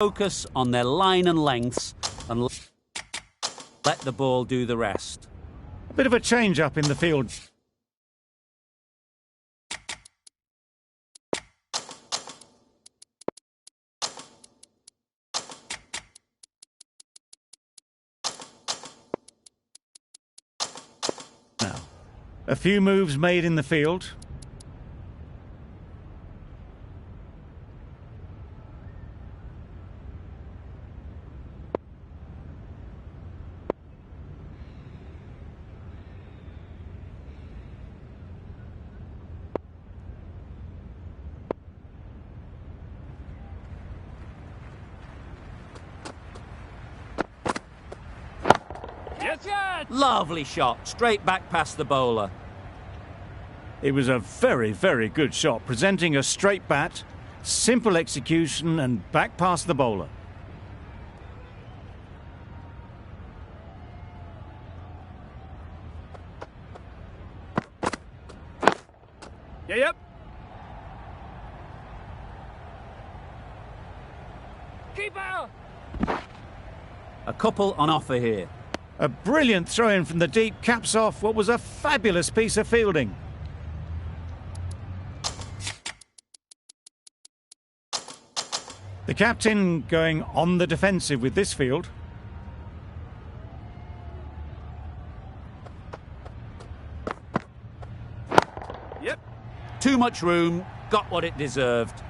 Focus on their line and lengths and let the ball do the rest. A bit of a change-up in the field. Now, a few moves made in the field. Lovely shot, straight back past the bowler. It was a very, very good shot, presenting a straight bat, simple execution and back past the bowler. Yep. Keeper! A couple on offer here. A brilliant throw-in from the deep caps off what was a fabulous piece of fielding. The captain going on the defensive with this field. Yep. Too much room, got what it deserved.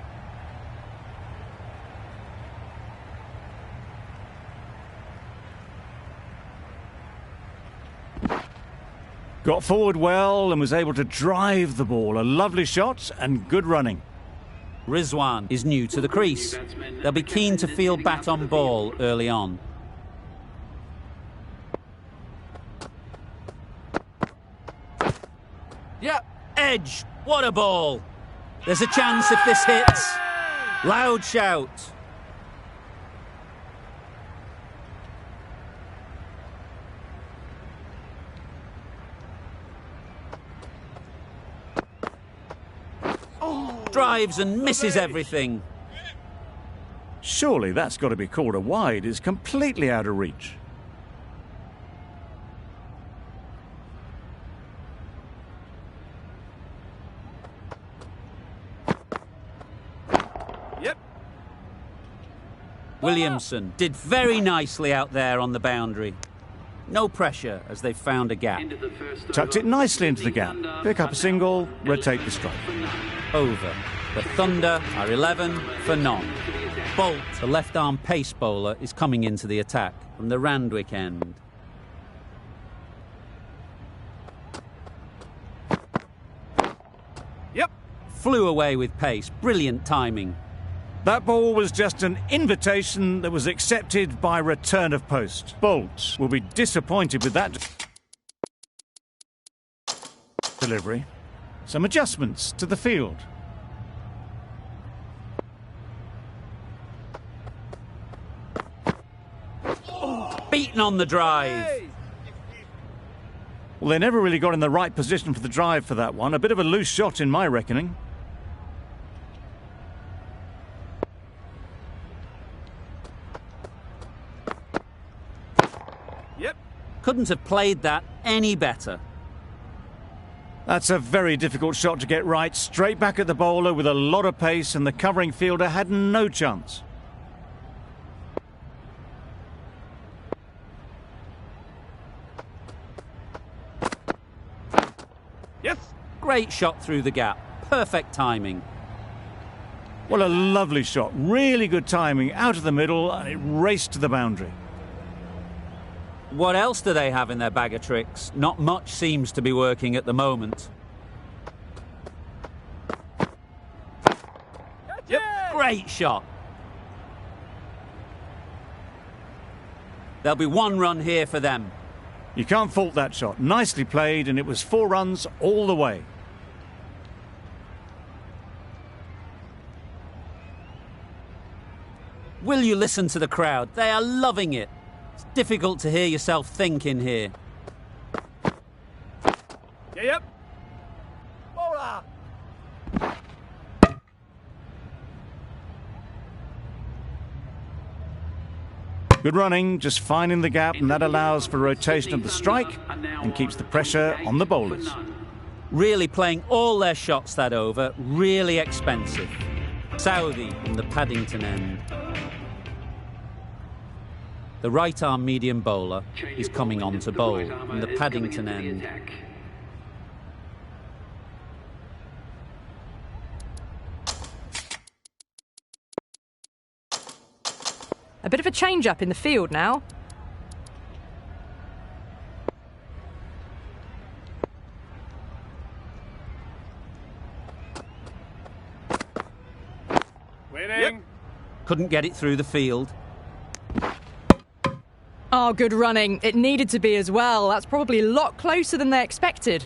Got forward well and was able to drive the ball. A lovely shot and good running. Rizwan is new to the crease. They'll be keen to field bat on ball early on. Yep. Edge, what a ball! There's a chance if this hits. Loud shout. Drives and misses everything. Surely that's got to be called a wide. It's completely out of reach. Yep. Williamson did very nicely out there on the boundary. No pressure as they found a gap. Tucked it nicely into the gap. Pick up a single, rotate the strike. Over. The Thunder are 11 for none. Bolt, the left-arm pace bowler, is coming into the attack from the Randwick end. Yep. Flew away with pace. Brilliant timing. That ball was just an invitation that was accepted by return of post. Bolt will be disappointed with that delivery. Some adjustments to the field. Beaten on the drive. Hey. Well, they never really got in the right position for the drive for that one. A bit of a loose shot in my reckoning. Yep. Couldn't have played that any better. That's a very difficult shot to get right. Straight back at the bowler with a lot of pace, and the covering fielder had no chance. Yes. Great shot through the gap. Perfect timing. What a lovely shot. Really good timing. Out of the middle, and it raced to the boundary. What else do they have in their bag of tricks? Not much seems to be working at the moment. Yep. Great shot. There'll be one run here for them. You can't fault that shot. Nicely played, and it was 4 runs all the way. Will you listen to the crowd? They are loving it. It's difficult to hear yourself think in here. Yep. Bowler. Good running, just finding the gap, and that allows for rotation of the strike and keeps the pressure on the bowlers. Really playing all their shots that over, really expensive. Saudi from the Paddington end. The right-arm medium bowler is coming on to bowl from the Paddington end. A bit of a change-up in the field now. Winning. Yep. Couldn't get it through the field. Oh, good running. It needed to be as well. That's probably a lot closer than they expected.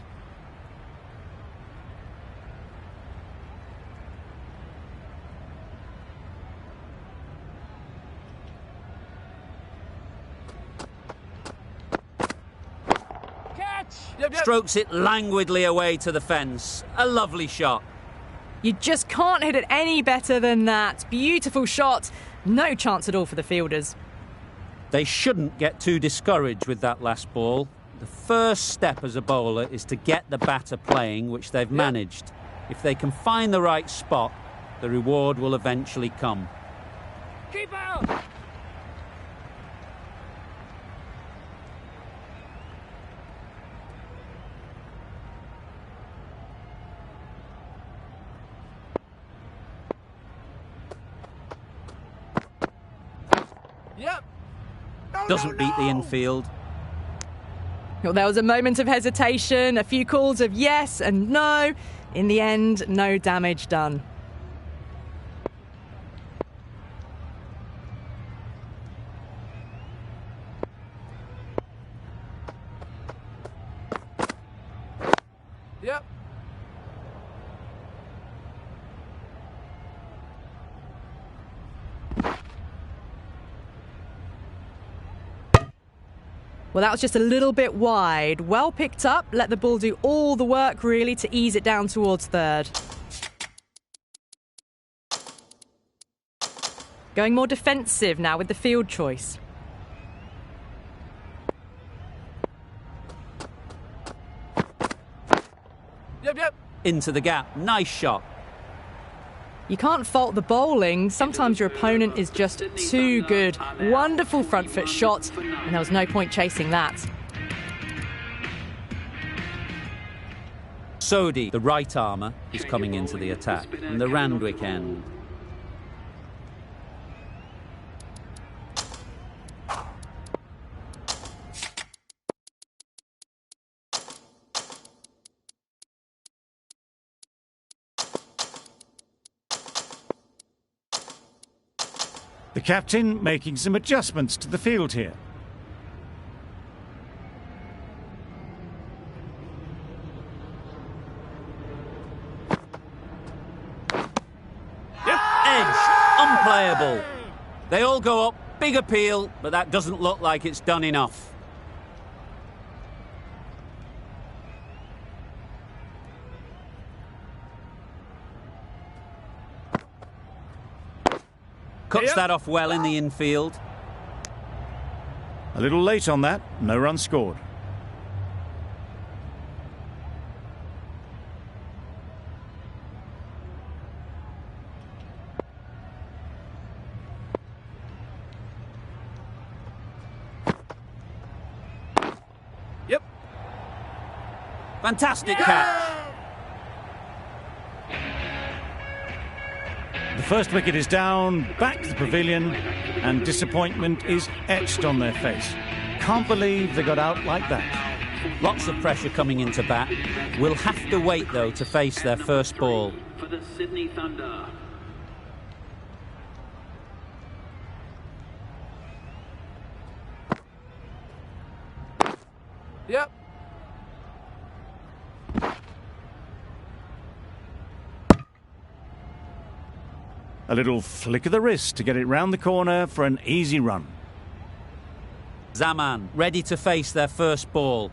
Catch. Yep. Strokes it languidly away to the fence. A lovely shot. You just can't hit it any better than that. Beautiful shot. No chance at all for the fielders. They shouldn't get too discouraged with that last ball. The first step as a bowler is to get the batter playing, which they've managed. If they can find the right spot, the reward will eventually come. Keep out. Yep. Doesn't beat the infield. Well, there was a moment of hesitation, a few calls of yes and no. In the end, no damage done. Yep. Well, that was just a little bit wide. Well picked up, let the ball do all the work really to ease it down towards third. Going more defensive now with the field choice. Yep. Into the gap. Nice shot. You can't fault the bowling. Sometimes your opponent is just too good. Wonderful front foot shot, and there was no point chasing that. Sodhi, the right armour, is coming into the attack from the Randwick end. The captain making some adjustments to the field here. Edge, unplayable. They all go up, big appeal, but that doesn't look like it's done enough. Cuts that off well in the infield. A little late on that, no run scored. Yep. Fantastic catch. The first wicket is down, back to the pavilion, and disappointment is etched on their face. Can't believe they got out like that. Lots of pressure coming into bat. Will have to wait, though, to face their first ball. For the Sydney Thunder. Yep. A little flick of the wrist to get it round the corner for an easy run. Zaman, ready to face their first ball.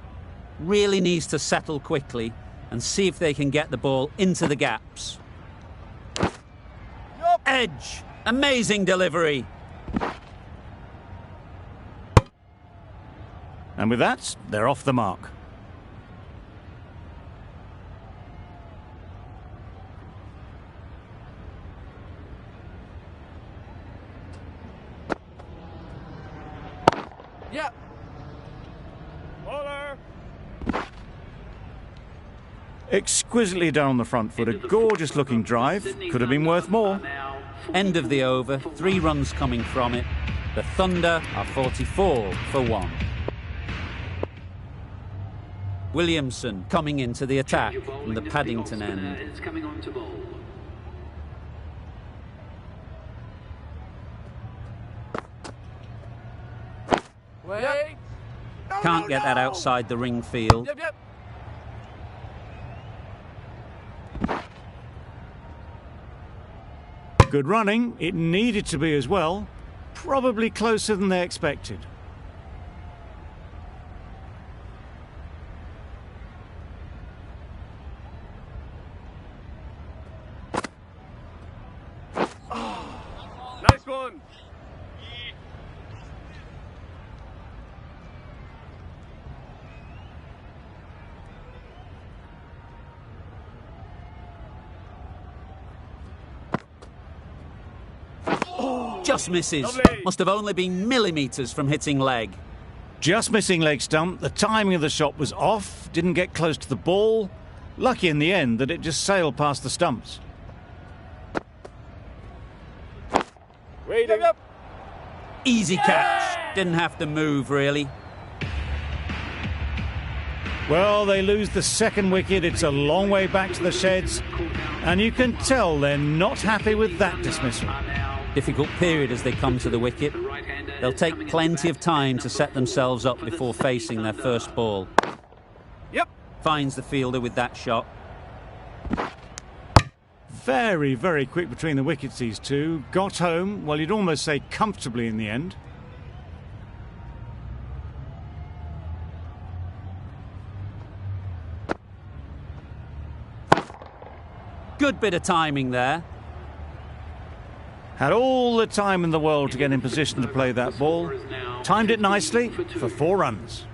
Really needs to settle quickly and see if they can get the ball into the gaps. Edge, amazing delivery. And with that, they're off the mark. Yep. Bowler. Exquisitely down the front foot, a gorgeous looking drive. Could have been worth more. End of the over, 3 runs coming from it. The Thunder are 44 for 1. Williamson coming into the attack from the Paddington end. Is coming on to bowl. Wait. Can't get that outside the ring field. Yep, yep. Good running. It needed to be as well. Probably closer than they expected. Nice one. Just misses. Lovely. Must have only been millimetres from hitting leg. Just missing leg stump. The timing of the shot was off. Didn't get close to the ball. Lucky in the end that it just sailed past the stumps. Wait. Yep, yep. Easy catch. Didn't have to move, really. Well, they lose the second wicket. It's a long way back to the sheds. And you can tell they're not happy with that dismissal. Difficult period as they come to the wicket. They'll take plenty of time to set themselves up before facing their first ball. Yep. Finds the fielder with that shot. Very, very quick between the wickets, these two. Got home, well, you'd almost say comfortably in the end. Good bit of timing there. Had all the time in the world to get in position to play that ball. Timed it nicely for 4 runs.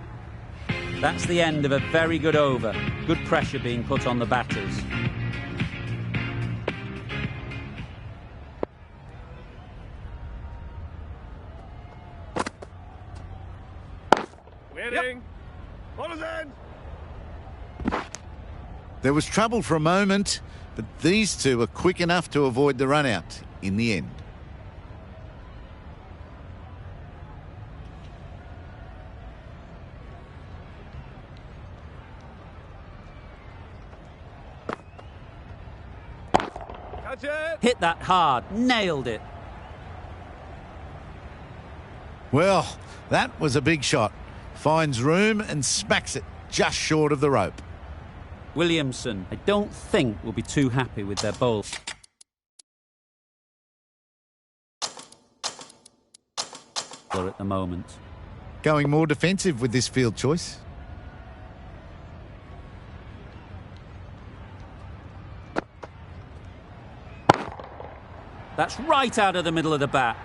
That's the end of a very good over. Good pressure being put on the batters. Waiting. Bowler's end. There was trouble for a moment, but these two were quick enough to avoid the run-out in the end. Catch it. Hit that hard. Nailed it. Well, that was a big shot. Finds room and smacks it just short of the rope. Williamson, I don't think, will be too happy with their bowl. At the moment. Going more defensive with this field choice. That's right out of the middle of the bat.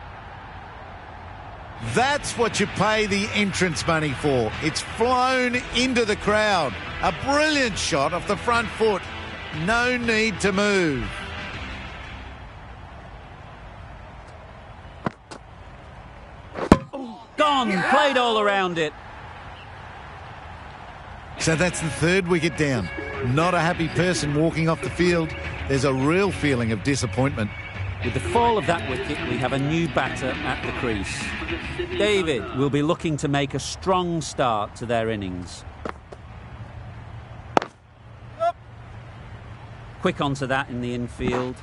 That's what you pay the entrance money for. It's flown into the crowd. A brilliant shot off the front foot. No need to move. Gone. Played all around it. So that's the 3rd wicket down. Not a happy person walking off the field. There's a real feeling of disappointment. With the fall of that wicket, we have a new batter at the crease. David will be looking to make a strong start to their innings. Quick onto that in the infield.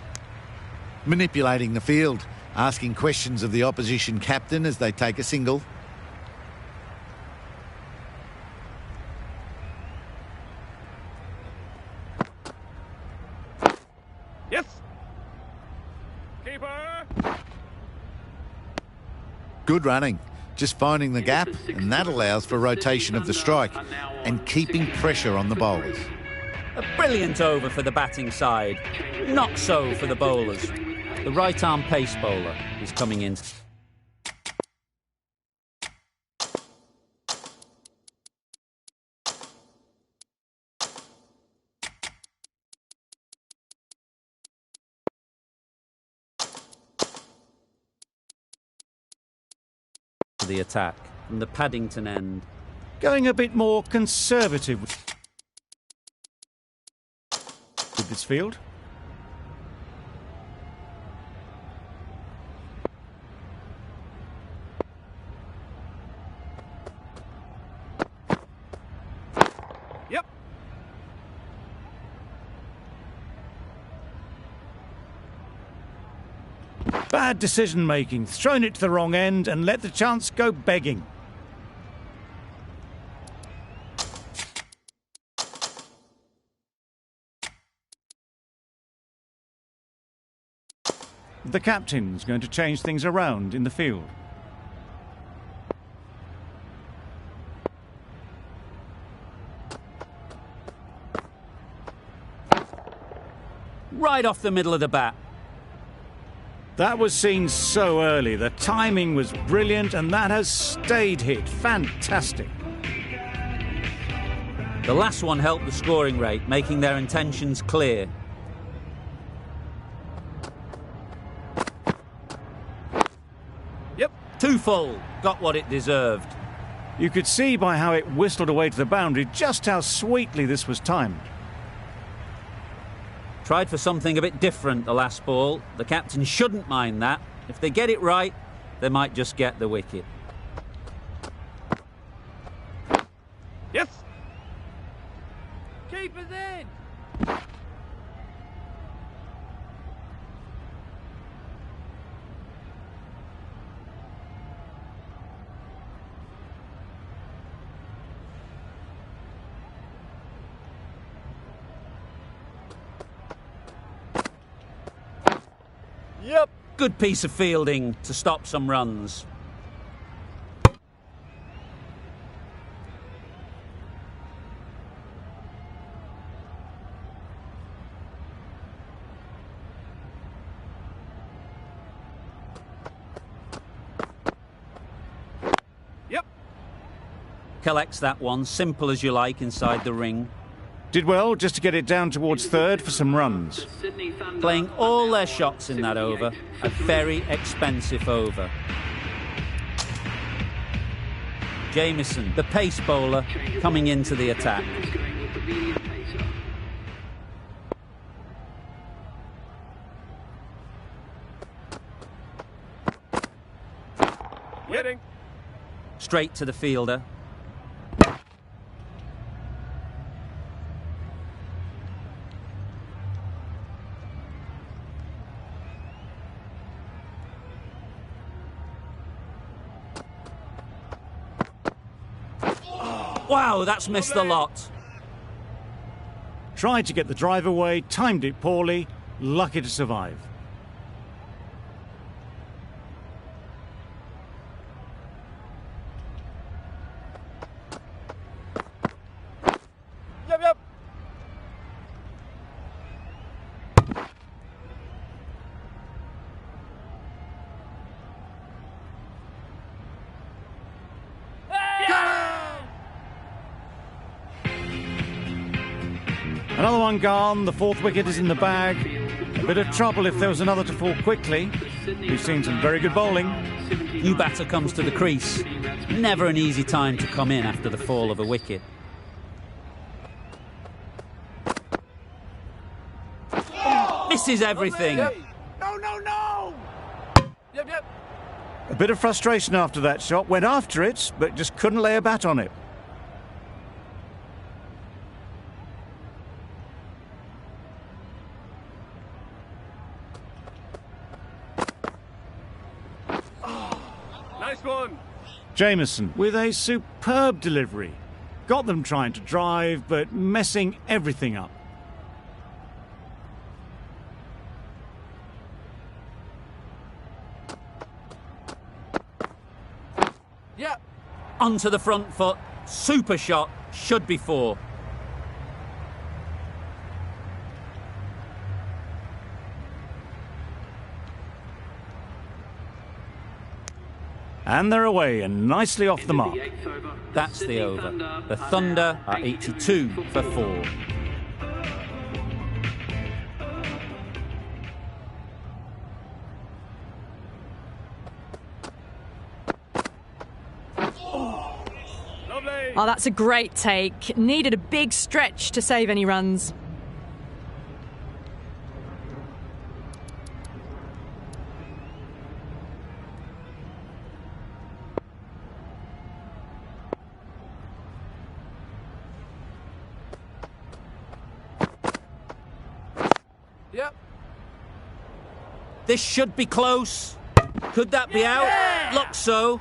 Manipulating the field, asking questions of the opposition captain as they take a single. Yes. Keeper. Good running, just finding the gap, and that allows for rotation of the strike and keeping pressure on the bowlers. A brilliant over for the batting side. Not so for the bowlers. The right-arm pace bowler is coming in. the attack from the Paddington end. Going a bit more conservative with this field. Yep. Bad decision making, thrown it to the wrong end and let the chance go begging. The captain's going to change things around in the field. Right off the middle of the bat. That was seen so early. The timing was brilliant and that has stayed hit. Fantastic. The last one helped the scoring rate, making their intentions clear. Yep. Too full. Got what it deserved. You could see by how it whistled away to the boundary just how sweetly this was timed. Tried for something a bit different the last ball. The captain shouldn't mind that. If they get it right, they might just get the wicket. Yes. Keep it in. Yep. Good piece of fielding to stop some runs. Yep. Collects that one, simple as you like, inside the ring. Did well just to get it down towards third for some runs. Playing all their shots in that over. A very expensive over. Jamieson, the pace bowler, coming into the attack. Hitting. Straight to the fielder. Wow, that's missed the lot. Tried to get the drive away, timed it poorly, lucky to survive. Yep, yep. Another one gone, the fourth wicket is in the bag. A bit of trouble if there was another to fall quickly. We've seen some very good bowling. New batter comes to the crease. Never an easy time to come in after the fall of a wicket. Misses everything. Yep. No, no, no. Yep, yep. A bit of frustration after that shot, went after it, but just couldn't lay a bat on it. Nice one. Jamieson with a superb delivery. Got them trying to drive, but messing everything up. Yep. Onto the front foot. Super shot. Should be four. And they're away and nicely off the mark. That's the over. The Thunder are 82 for 4. Lovely. Oh, that's a great take. Needed a big stretch to save any runs. Yep. This should be close. Could that be out? Looks so.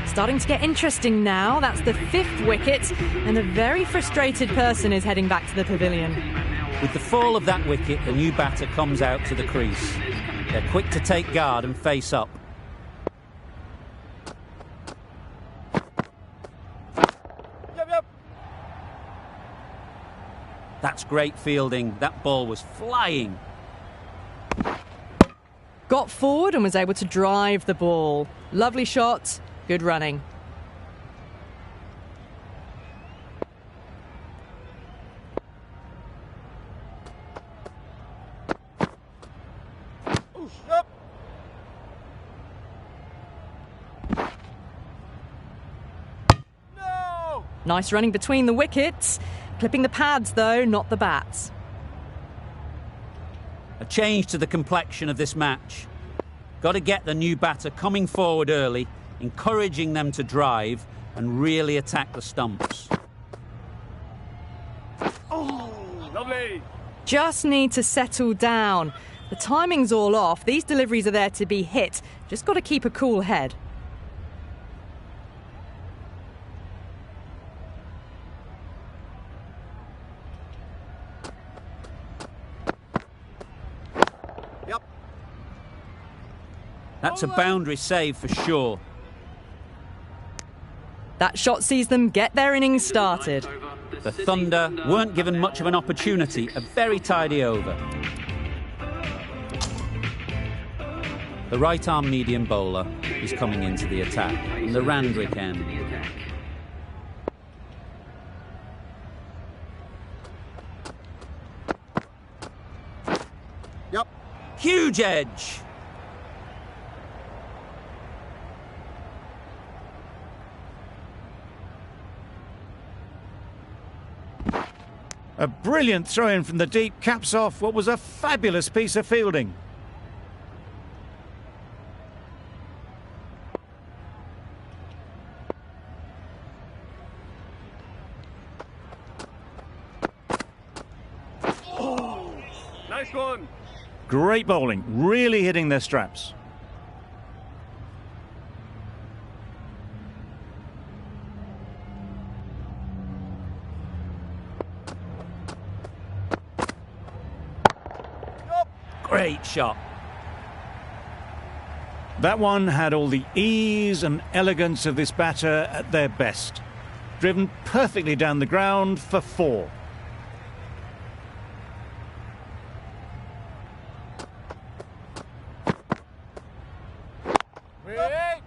Starting to get interesting now. That's the 5th wicket, and a very frustrated person is heading back to the pavilion. With the fall of that wicket, the new batter comes out to the crease. They're quick to take guard and face up. Yep. That's great fielding. That ball was flying. Got forward and was able to drive the ball. Lovely shot, good running. Yep. No. Nice running between the wickets. Clipping the pads though, not the bats. A change to the complexion of this match. Got to get the new batter coming forward early, encouraging them to drive and really attack the stumps. Lovely. Just need to settle down. The timing's all off. These deliveries are there to be hit. Just got to keep a cool head. Yep. That's a boundary save for sure. That shot sees them get their innings started. The Thunder weren't given much of an opportunity. A very tidy over. The right-arm medium bowler is coming into the attack from the Randwick end. Yep. Huge edge. A brilliant throw-in from the deep caps off what was a fabulous piece of fielding. Nice one. Great bowling, really hitting their straps. Great shot. That one had all the ease and elegance of this batter at their best. Driven perfectly down the ground for 4. Wait.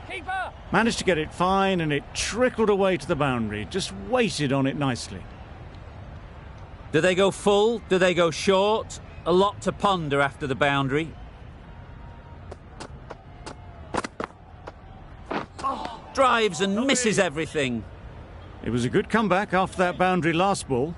Keeper. Managed to get it fine and it trickled away to the boundary. Just waited on it nicely. Do they go full? Do they go short? A lot to ponder after the boundary. Drives and misses everything. It was a good comeback after that boundary last ball.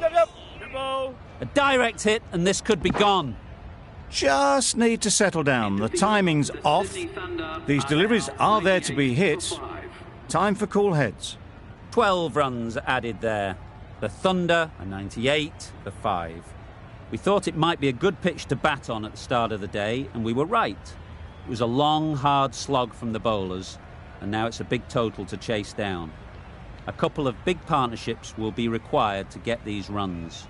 Yep. Good ball. A direct hit and this could be gone. Just need to settle down. The timing's off. These deliveries are there to be hit. Time for cool heads. 12 runs added there. The Thunder, a 98 for 5. We thought it might be a good pitch to bat on at the start of the day, and we were right. It was a long, hard slog from the bowlers, and now it's a big total to chase down. A couple of big partnerships will be required to get these runs.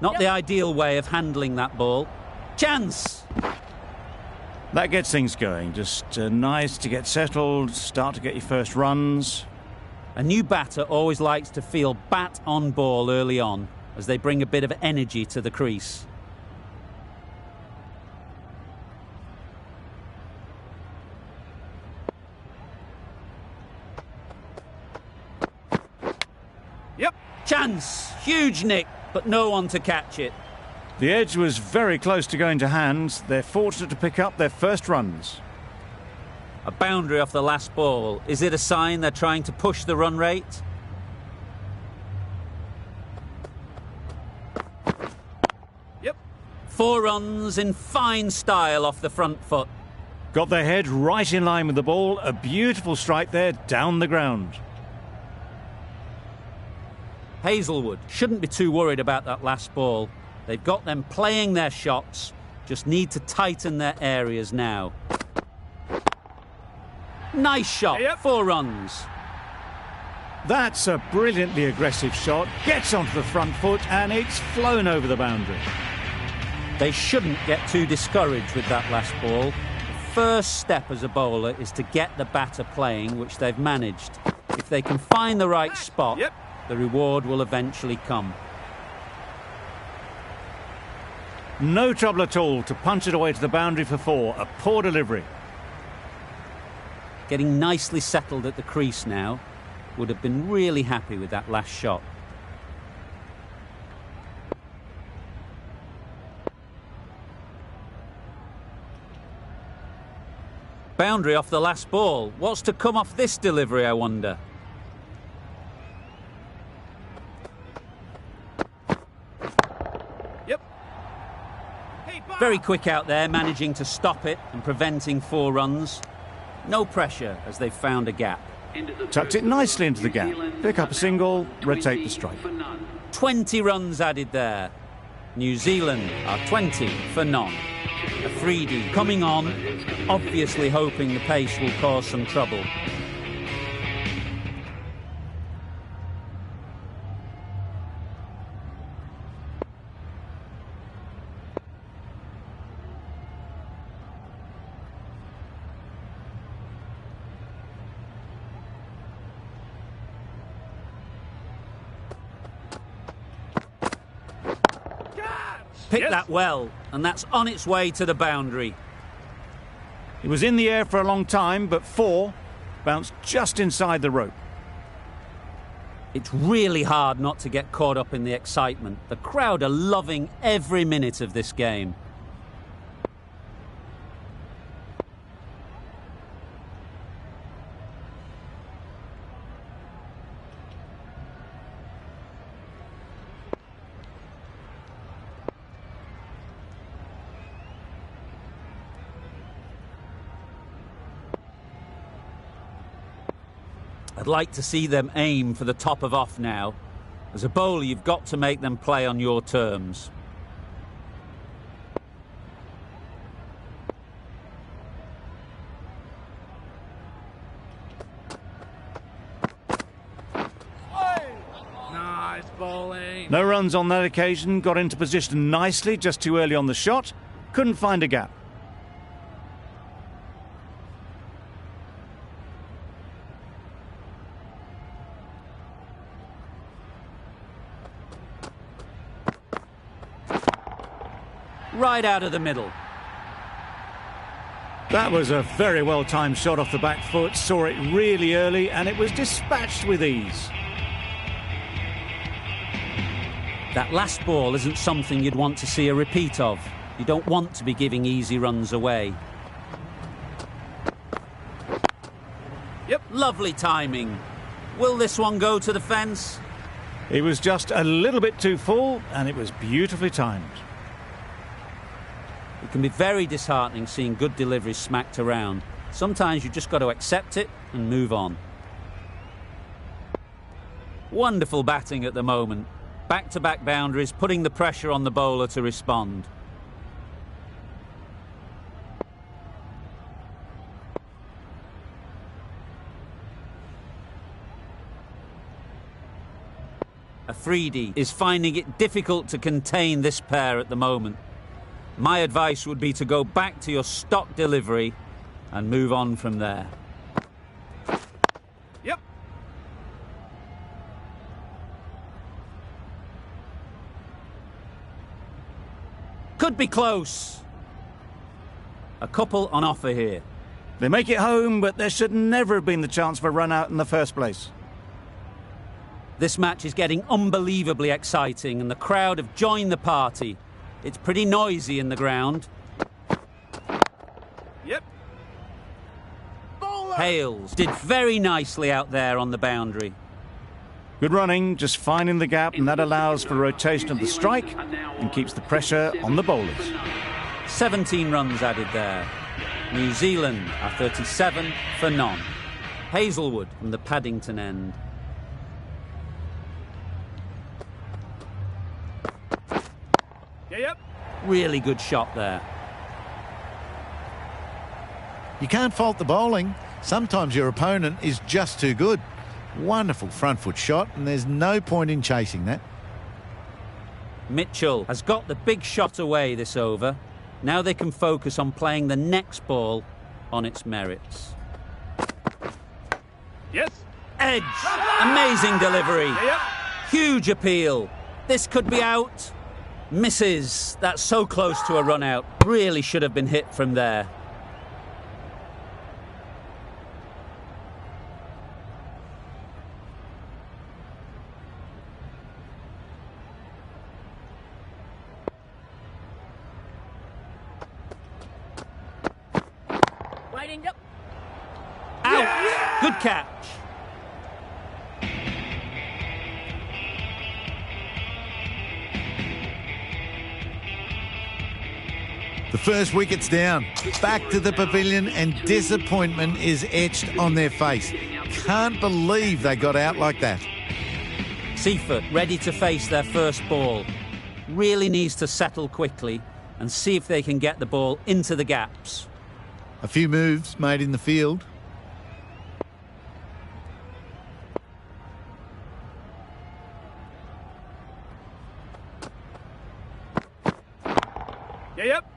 Not the ideal way of handling that ball. Chance! That gets things going. Just nice to get settled, start to get your first runs. A new batter always likes to feel bat on ball early on, as they bring a bit of energy to the crease. Yep. Chance! Huge nick, but no one to catch it. The edge was very close to going to hands. They're fortunate to pick up their first runs. A boundary off the last ball. Is it a sign they're trying to push the run rate? Yep. 4 runs in fine style off the front foot. Got their head right in line with the ball. A beautiful strike there down the ground. Hazelwood shouldn't be too worried about that last ball. They've got them playing their shots, just need to tighten their areas now. Nice shot, Yep. 4 runs. That's a brilliantly aggressive shot. Gets onto the front foot and it's flown over the boundary. They shouldn't get too discouraged with that last ball. The first step as a bowler is to get the batter playing, which they've managed. If they can find the right spot, Yep. the reward will eventually come. No trouble at all to punch it away to the boundary for 4. A poor delivery. Getting nicely settled at the crease now. Would have been really happy with that last shot. Boundary off the last ball. What's to come off this delivery, I wonder? Yep. Hey, Bob. Very quick out there, managing to stop it and preventing 4 runs. No pressure as they've found a gap. Tucked it nicely into the gap. Pick up a single, rotate the strike. 20 runs added there. New Zealand are 20 for none. A 3D coming on, obviously hoping the pace will cause some trouble. Picked Yes. that well, and that's on its way to the boundary. It was in the air for a long time, but 4 bounced just inside the rope. It's really hard not to get caught up in the excitement. The crowd are loving every minute of this game. I'd like to see them aim for the top of off now. As a bowler, you've got to make them play on your terms. Nice bowling. No runs on that occasion. Got into position nicely, just too early on the shot. Couldn't find a gap. Right out of the middle. That was a very well-timed shot off the back foot. Saw it really early and it was dispatched with ease. That last ball isn't something you'd want to see a repeat of. You don't want to be giving easy runs away. Yep. Lovely timing. Will this one go to the fence? It was just a little bit too full and it was beautifully timed. It can be very disheartening seeing good deliveries smacked around. Sometimes you've just got to accept it and move on. Wonderful batting at the moment. Back-to-back boundaries, putting the pressure on the bowler to respond. A Afridi is finding it difficult to contain this pair at the moment. My advice would be to go back to your stock delivery and move on from there. Yep. Could be close. A couple on offer here. They make it home, but there should never have been the chance for a run out in the first place. This match is getting unbelievably exciting and the crowd have joined the party. It's pretty noisy in the ground. Yep. Hales did very nicely out there on the boundary. Good running, just finding the gap, and that allows for rotation of the strike and keeps the pressure on the bowlers. 17 runs added there. New Zealand are 37 for none. Hazelwood from the Paddington end. Yep. Really good shot there. You can't fault the bowling. Sometimes your opponent is just too good. Wonderful front foot shot, and there's no point in chasing that. Mitchell has got the big shot away this over. Now they can focus on playing the next ball on its merits. Yes. Edge. Amazing delivery. Yep. Huge appeal. This could be out. Misses. That's so close to a run out. Really should have been hit from there. Waiting up. Out. Good catch. The first wicket's down. Back to the pavilion and disappointment is etched on their face. Can't believe they got out like that. Seafoot ready to face their first ball. Really needs to settle quickly and see if they can get the ball into the gaps. A few moves made in the field. Yep.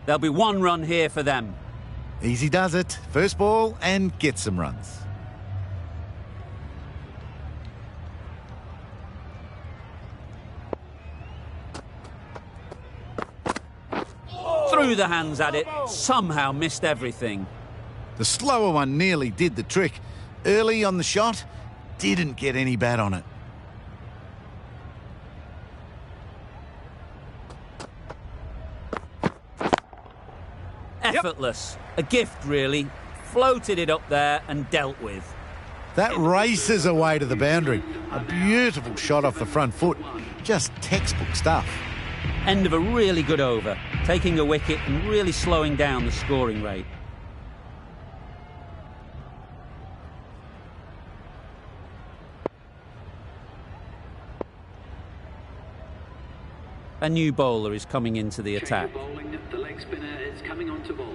There'll be one run here for them. Easy does it. First ball and get some runs. Threw the hands at it, somehow missed everything. The slower one nearly did the trick. Early on the shot, didn't get any bat on it. Effortless. A gift, really. Floated it up there and dealt with. That races away to the boundary. A beautiful shot off the front foot. Just textbook stuff. End of a really good over, taking a wicket and really slowing down the scoring rate. A new bowler is coming into the attack. Bowling, the leg spinner is coming on to bowl.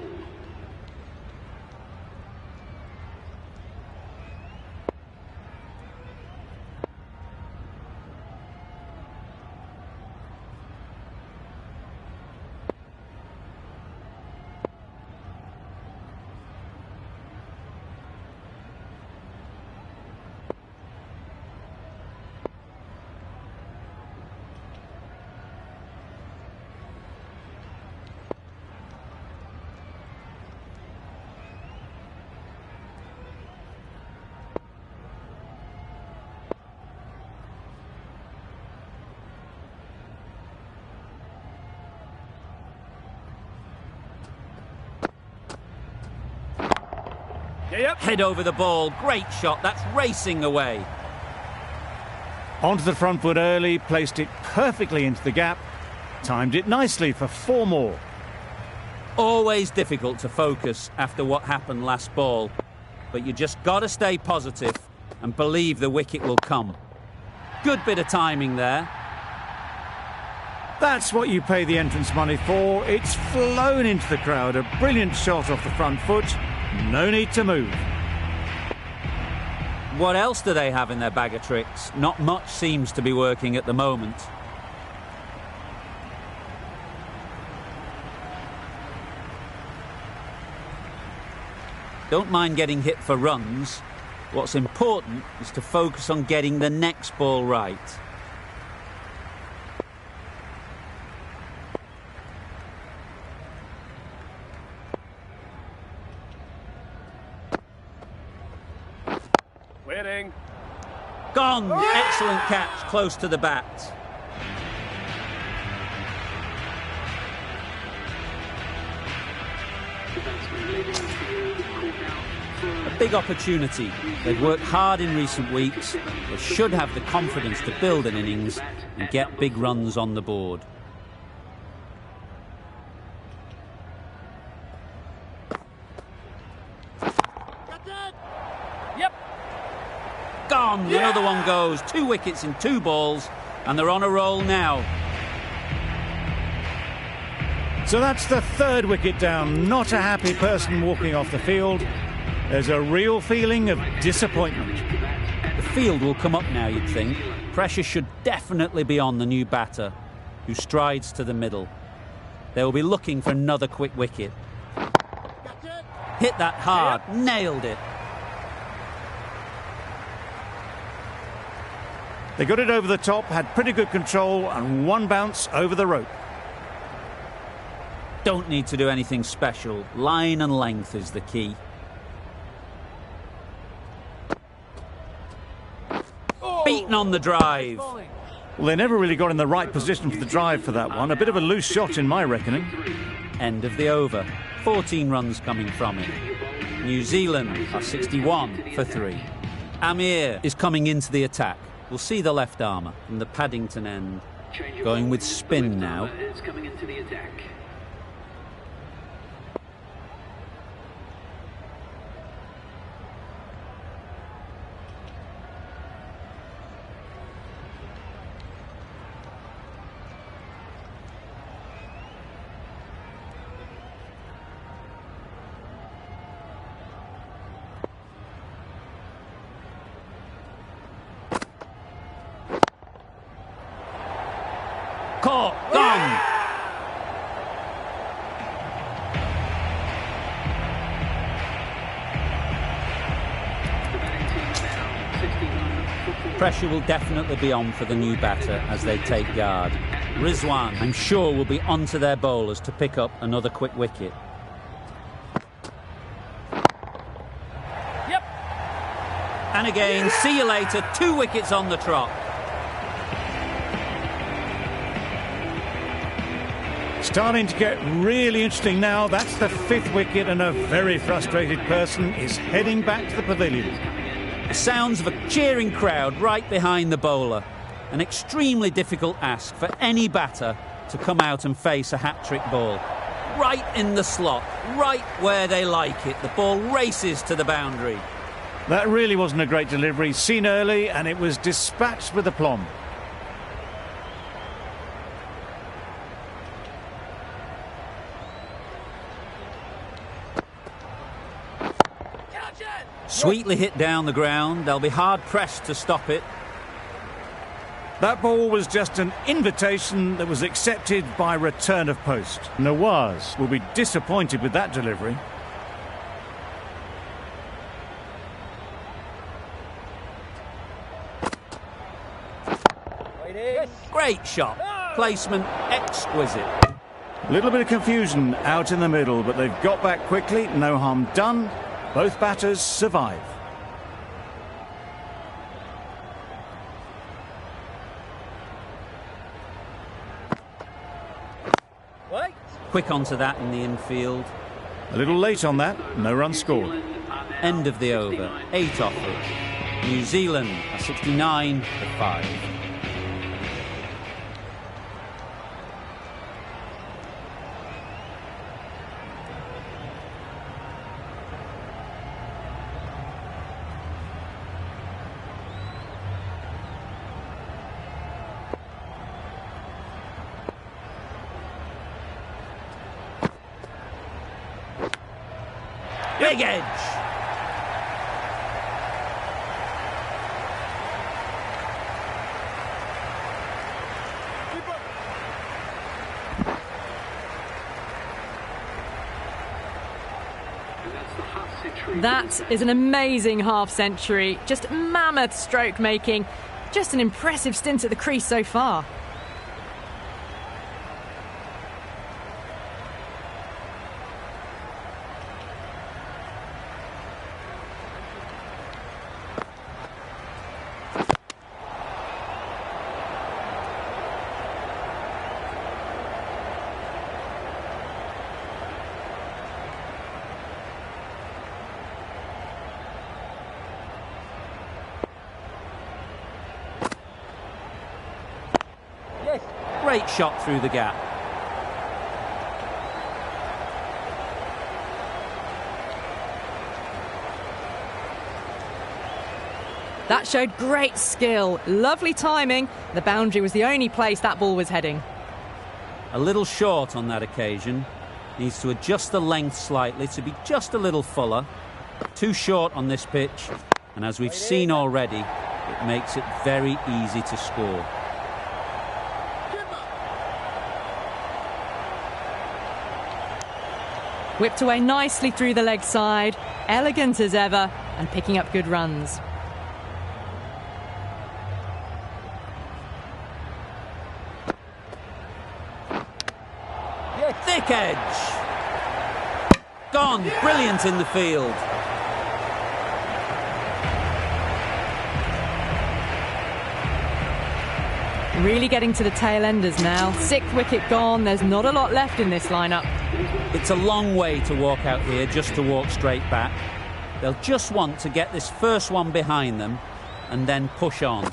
Yep. Head over the ball, great shot, that's racing away. Onto the front foot early, placed it perfectly into the gap, timed it nicely for 4 more. Always difficult to focus after what happened last ball, but you just got to stay positive and believe the wicket will come. Good bit of timing there. That's what you pay the entrance money for. It's flown into the crowd. A brilliant shot off the front foot. No need to move. What else do they have in their bag of tricks? Not much seems to be working at the moment. Don't mind getting hit for runs. What's important is to focus on getting the next ball right. Winning. Gone! Excellent catch, close to the bat. A big opportunity. They've worked hard in recent weeks. They should have the confidence to build an innings and get big runs on the board. Yep. Gone! Another one goes. 2 wickets in 2 balls, and they're on a roll now. So that's the 3rd wicket down. Not a happy person walking off the field. There's a real feeling of disappointment. The field will come up now, you'd think. Pressure should definitely be on the new batter, who strides to the middle. They will be looking for another quick wicket. Hit that hard, nailed it. They got it over the top, had pretty good control, and 1 bounce over the rope. Don't need to do anything special. Line and length is the key. Beaten on the drive. Well, they never really got in the right position for the drive for that one. A bit of a loose shot in my reckoning. End of the over. 14 runs coming from it. New Zealand are 61 for 3. Amir is coming into the attack. We'll see the left armour from the Paddington end. Going with spin now. Is coming into the attack. Caught, gone. Pressure will definitely be on for the new batter as they take guard. Rizwan, I'm sure, will be onto their bowlers to pick up another quick wicket. Yep. And again, see you later, 2 wickets on the trot. Starting to get really interesting now. That's the 5th wicket, and a very frustrated person is heading back to the pavilion. The sounds of a cheering crowd right behind the bowler. An extremely difficult ask for any batter to come out and face a hat-trick ball. Right in the slot, right where they like it. The ball races to the boundary. That really wasn't a great delivery. Seen early, and it was dispatched with aplomb. Sweetly hit down the ground. They'll be hard-pressed to stop it. That ball was just an invitation that was accepted by return of post. Nawaz will be disappointed with that delivery. Great shot. Placement exquisite. A little bit of confusion out in the middle, but they've got back quickly. No harm done. Both batters survive. Wait. Quick onto that in the infield. A little late on that. No run scored. End of the over. 8 off it. New Zealand are 69 for 5. Big edge. That is an amazing half-century. Just mammoth stroke making. Just an impressive stint at the crease so far. Great shot through the gap. That showed great skill, lovely timing. The boundary was the only place that ball was heading. A little short on that occasion. Needs to adjust the length slightly to be just a little fuller. Too short on this pitch, and as we've seen already, it makes it very easy to score. Whipped away nicely through the leg side, elegant as ever, and picking up good runs. Thick edge. Gone. Brilliant in the field. Really getting to the tail enders now. 6th wicket gone. There's not a lot left in this lineup. It's a long way to walk out here just to walk straight back. They'll just want to get this first one behind them and then push on.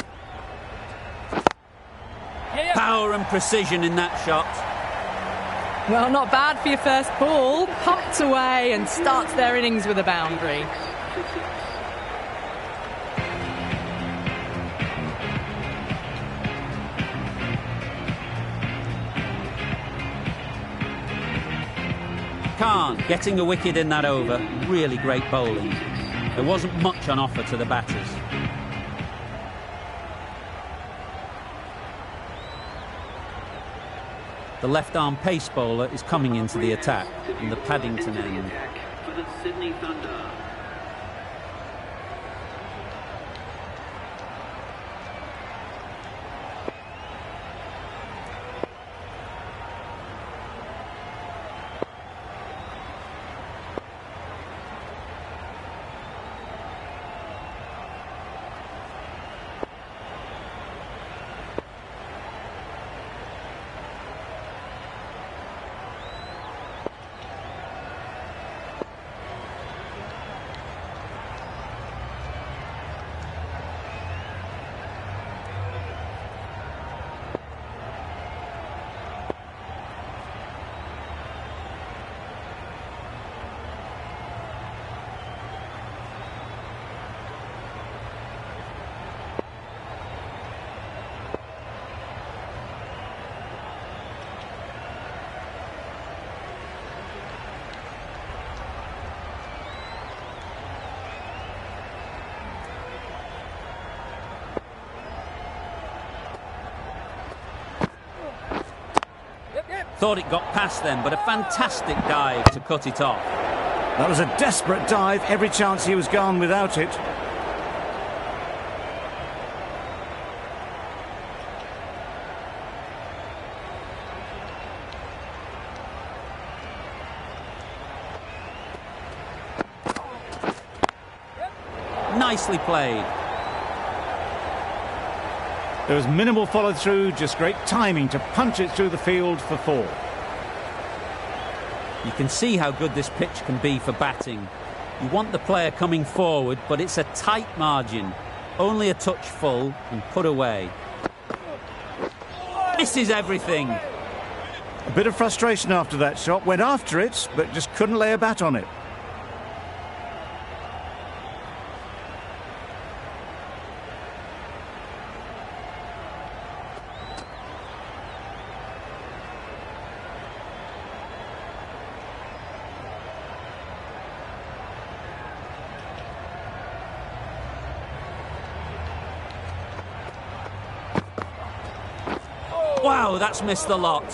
Power and precision in that shot. Well, not bad for your first ball. Pumped away and starts their innings with a boundary. Khan getting a wicket in that over. Really great bowling. There wasn't much on offer to the batters. The left-arm pace bowler is coming into the attack in the Paddington end. For the Sydney Thunder. Thought it got past them, but a fantastic dive to cut it off. That was a desperate dive. Every chance he was gone without it. Nicely played. There was minimal follow-through, just great timing to punch it through the field for 4. You can see how good this pitch can be for batting. You want the player coming forward, but it's a tight margin. Only a touch full and put away. Misses everything. A bit of frustration after that shot. Went after it, but just couldn't lay a bat on it. Wow, that's missed the lot.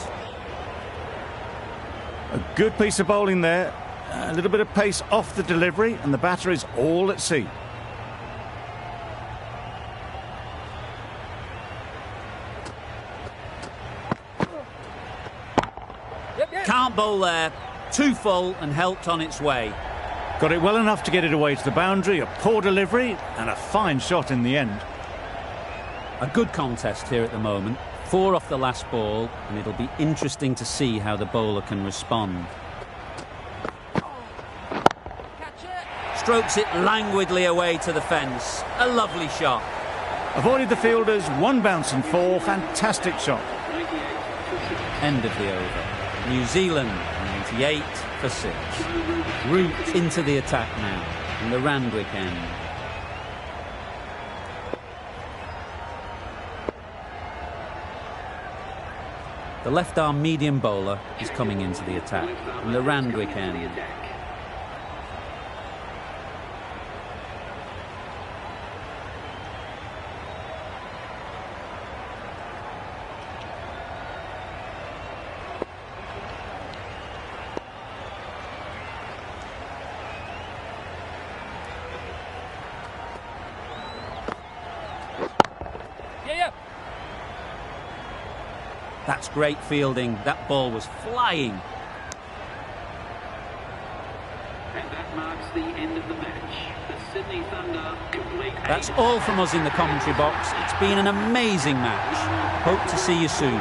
A good piece of bowling there. A little bit of pace off the delivery, and the batter is all at sea. Can't bowl there. Too full and helped on its way. Got it well enough to get it away to the boundary. A poor delivery and a fine shot in the end. A good contest here at the moment. 4 off the last ball, and it'll be interesting to see how the bowler can respond. Strokes it languidly away to the fence. A lovely shot. Avoided the fielders, 1 bounce and 4. Fantastic shot. End of the over. New Zealand 98 for 6. Route into the attack now in the Randwick end. The left-arm medium bowler is coming into the attack in the Randwick end. That's great fielding. That ball was flying. And that marks the end of the match. The Sydney Thunder complete. That's all from us in the commentary box. It's been an amazing match. Hope to see you soon.